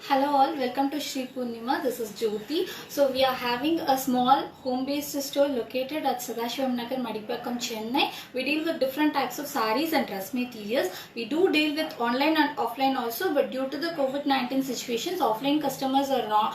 Hello all, welcome to Shri Purnima. This is Jyoti. So we are having a small home-based store located at Sadashivam Nagar, Madipakam, Chennai. We deal with different types of sarees and dress materials. We do deal with online and offline also, but due to the COVID-19 situations, offline customers are not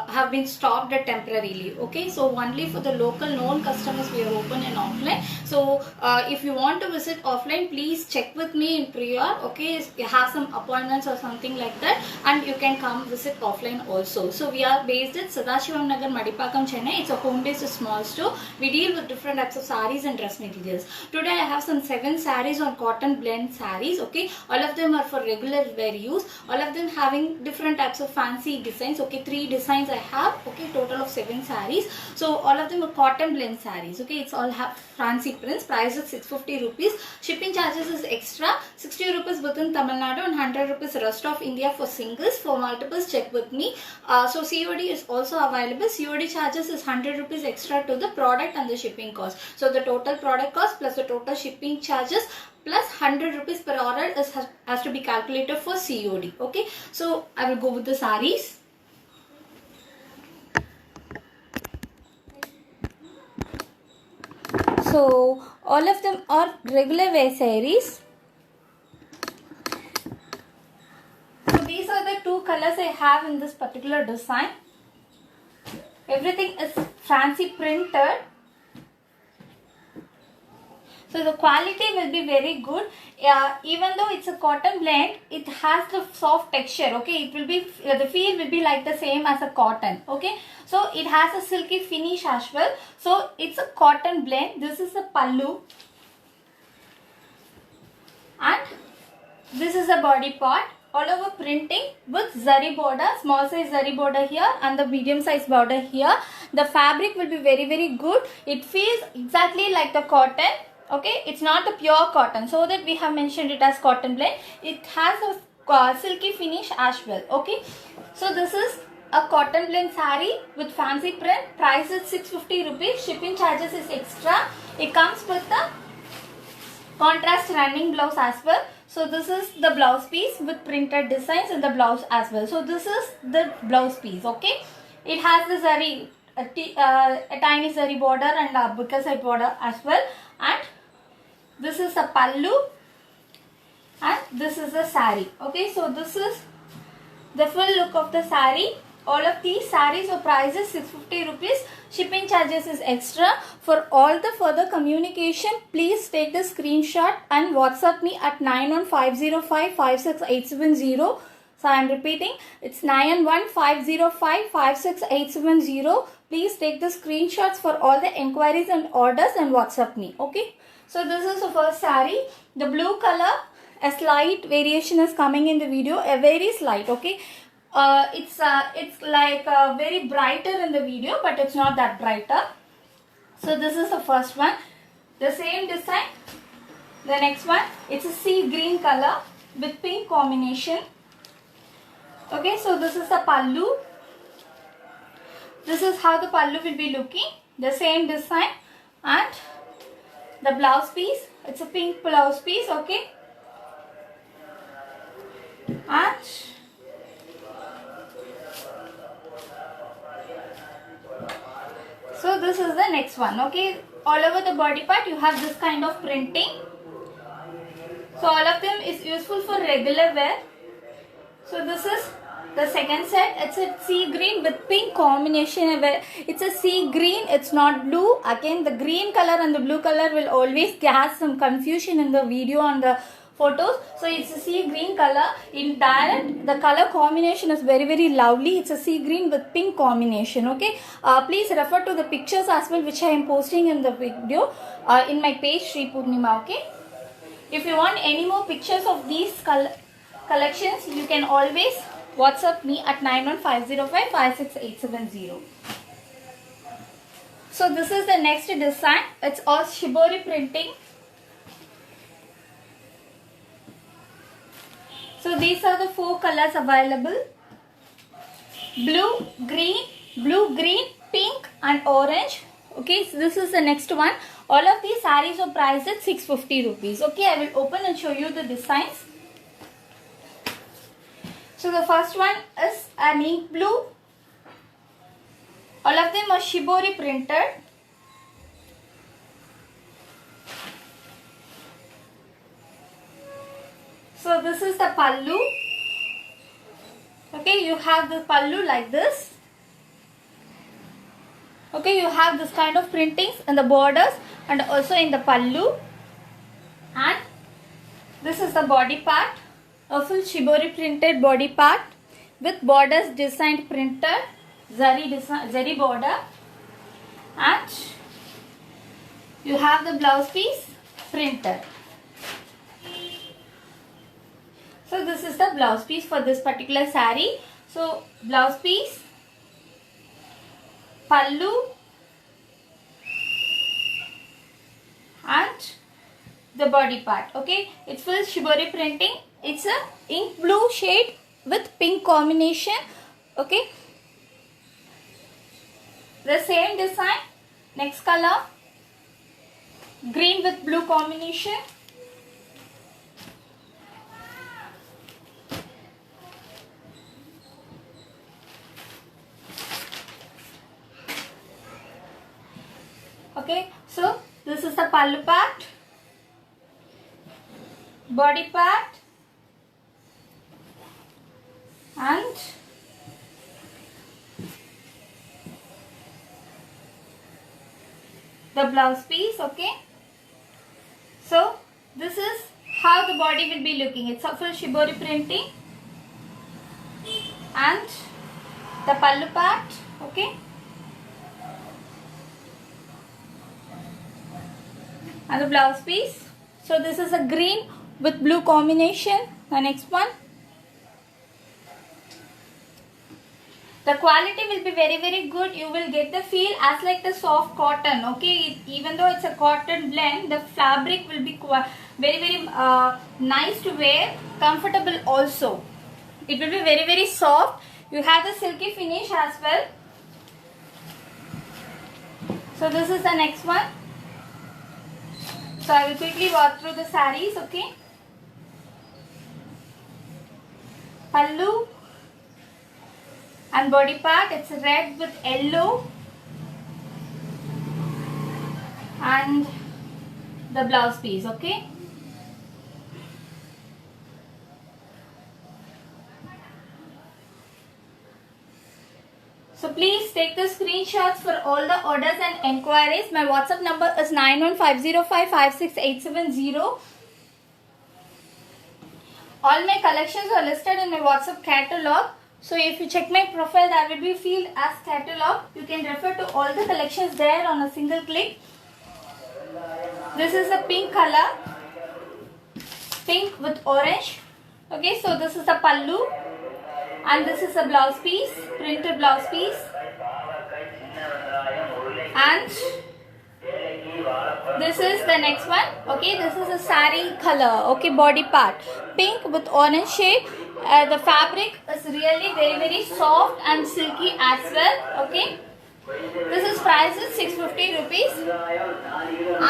have been stopped temporarily. Okay, so only for the local known customers we are open and offline. So if you want to visit offline, please check with me in prior. Okay, you have some appointments or something like that, and you can come visit offline also. So we are based at Sadashivam Nagar, Madipakam, Chennai. It's a home-based small store. We deal with different types of sarees and dress materials. Today I have some 7 sarees on cotton blend sarees. Okay, all of them are for regular wear use. All of them having different types of fancy designs. Okay, 3 designs I have. Okay, total of 7 sarees. So all of them are cotton blend sarees. Okay, it's all have fancy prints. Price is 650 rupees. Shipping charges is extra. 60 rupees within Tamil Nadu and 100 rupees rest of India for singles. For multiples, check with me. So COD is also available. COD charges is 100 rupees extra to the product and the shipping cost. So the total product cost plus the total shipping charges plus 100 rupees per order has to be calculated for COD. Okay, so I will go with the sarees. So all of them are regular wear sarees. So these are the 2 colors I have in this particular design. Everything is fancy printed. So the quality will be very good. Even though it's a cotton blend, it has the soft texture. Okay, it will be the feel will be like the same as a cotton. Okay, so it has a silky finish as well. So it's a cotton blend. This is a pallu, and this is a body part. All over printing with zari border, small size zari border here and the medium size border here. The fabric will be very good. It feels exactly like the cotton. Okay, it's not the pure cotton, so that we have mentioned it as cotton blend. It has a silky finish as well. Okay, so this is a cotton blend saree with fancy print. Price is 650 rupees. Shipping charges is extra. It comes with the contrast running blouse as well. So this is the blouse piece with printed designs in the blouse as well. So this is the blouse piece. Okay, it has the zari, a tiny zari border and a bigger side border as well. And this is a pallu, and this is the saree. Okay, so this is the full look of the saree. All of these sarees are prices 650 rupees. Shipping charges is extra. For all the further communication, please take the screenshot and WhatsApp me at 9150556870. So I am repeating, it's 9150556870. Please take the screenshots for all the inquiries and orders and WhatsApp me. Okay. So this is the first saree. The blue color, a slight variation is coming in the video. A very slight. Okay. It's like very brighter in the video, but it's not that brighter. So this is the first one. The same design. The next one, it's a sea green color with pink combination. Okay, so this is the pallu. This is how the pallu will be looking. The same design, and the blouse piece. It's a pink blouse piece. Okay, and so this is the next one. Okay, all over the body part you have this kind of printing. So all of them is useful for regular wear. So this is the second set. It's a sea green with pink combination. It's a sea green, it's not blue. Again, the green color and the blue color will always cause some confusion in the video and the photos. So it's a sea green color. In direct, the color combination is very lovely. It's a sea green with pink combination. Okay, please refer to the pictures as well, which I am posting in the video in my page Shri Purnima. Okay, if you want any more pictures of these collections, you can always WhatsApp me at 9150556870. So this is the next design. It's all shibori printing. So these are the 4 colors available: blue, green, pink and orange. Okay, so this is the next one. All of these sarees are priced at 650 rupees. Okay, I will open and show you the designs. So the first one is an ink blue. All of them are shibori printed. So this is the pallu. Okay, you have the pallu like this. Okay, you have this kind of printings in the borders and also in the pallu. And this is the body part, a full shibori printed body part with borders designed printed, zari border, and you have the blouse piece printed. So this is the blouse piece for this particular saree. So blouse piece, pallu, and the body part. Okay, it's full shibori printing. It's a ink blue shade with pink combination. Okay, the same design, next color, green with blue combination. Okay, so this is the pallu part, body part, and the blouse piece. Okay, so this is how the body will be looking. It's a full shibori printing and the pallu part. Okay, and the blouse piece. So this is a green with blue combination. The next one, the quality will be very good. You will get the feel as like the soft cotton. Okay, even though it's a cotton blend, the fabric will be very nice to wear, comfortable also. It will be very soft. You have the silky finish as well. So this is the next one. So I will quickly walk through the sarees. Okay, pallu and body part, it's red with yellow, and the blouse piece. Okay, so please take the screenshots for all the orders and enquiries. My WhatsApp number is 9150556870. All my collections are listed in my WhatsApp catalog. So if you check my profile, that will be filled as catalog. You can refer to all the collections there on a single click. This is a pink color, pink with orange. Okay, so this is the pallu and this is a blouse piece, printed blouse piece, and this is the next one. Okay, this is a saree color. Okay, body part, pink with orange shade. The fabric is really very soft and silky as well. Okay, this is price is 650 rupees,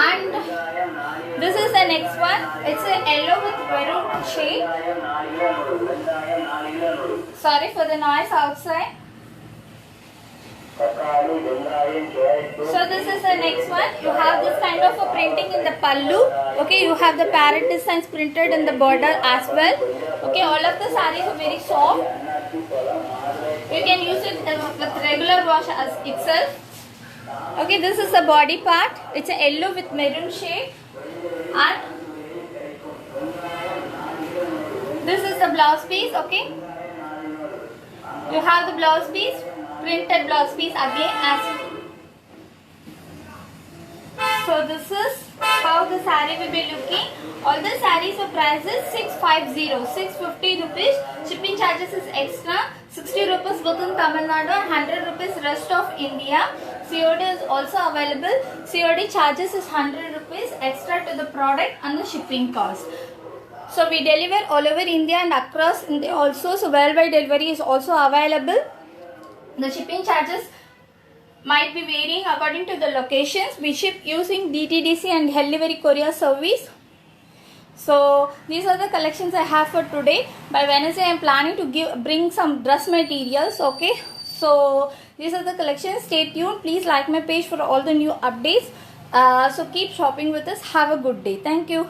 and this is the next one. It's a yellow with maroon shade. Sorry for the noise outside. So this is the next one. You have this kind of a printing in the pallu. Okay, you have the parrot designs printed in the border as well. Okay, all of the sarees are very soft. You can use it with regular wash as itself. Okay, this is the body part. It's a yellow with maroon shade, and this is the blouse piece. Okay, you have the blouse piece, printed blouse piece again as. So this is how the saree will be looking. All the sarees are prices 650 rupees. Shipping charges is extra. 60 rupees within Tamil Nadu and 100 rupees rest of India. COD is also available. COD charges is 100 rupees extra to the product and the shipping cost. So we deliver all over India and across India also. So worldwide delivery is also available. The shipping charges might be varying according to the locations. We ship using DTDC and delivery courier service. So these are the collections I have for today. By Wednesday I am planning to bring some dress materials. Okay, so these are the collections. Stay tuned. Please like my page for all the new updates. So keep shopping with us. Have a good day. Thank you.